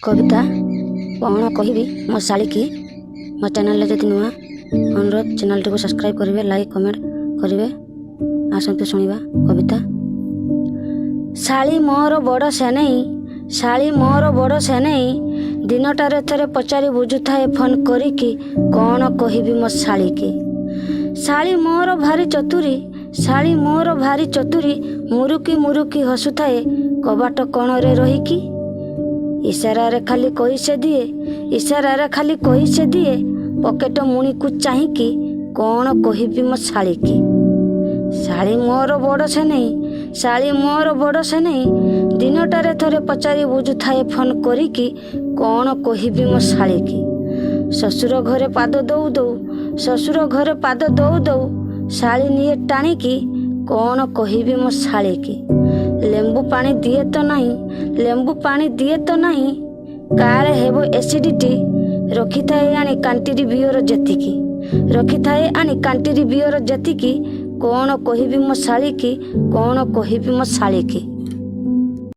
कविता कौन कहबी मो शाली की मो चैनल जदि नुआ अनुरोध चैनल टी को सब्सक्राइब करेंगे, लाइक कमेंट करेंगे। आसतु शुणा कविता। शाली मोर बड़ सेनेई, शाली मोर बड़ सेनेई, दिनटारे थरे पचारि बुझुए फोन करिकी कौन कहबी मो शाली की। शाली मोर भारी चतुरी, शाली मोर भारी चतुरी, मुरुकी मुरुकी हसुए कबाट कणरे रहीकी। इशारा खाली कही से दिए, इशारा खाली कही से दिए, पकेट मुणी को चाहिकी कौन कहबी मो शाली की। शाली मोर बड़ से नहीं, शाली मोर बड़ से नहीं, दिनटारे थरे पचारि बुझुए फोन करिकी कौन कहबी मो शाली की। शशुर घरे पाद दौ दौ, शशुर घरे पाद दौ दौ, शाली निये टाणिकी कौन कहबी मो शाली की। लेंबू पानी दिए तो नहीं, लेंबू पानी दिए तो नहीं, काले हेबो एसिडिटी, रखी थाए आनी कांटीरी बियर जेतिकी, रखी थाए आनी कांटीरी बियर जेतिकी कौन कहबी मो शाली की, कौन कहबी मो शाली की।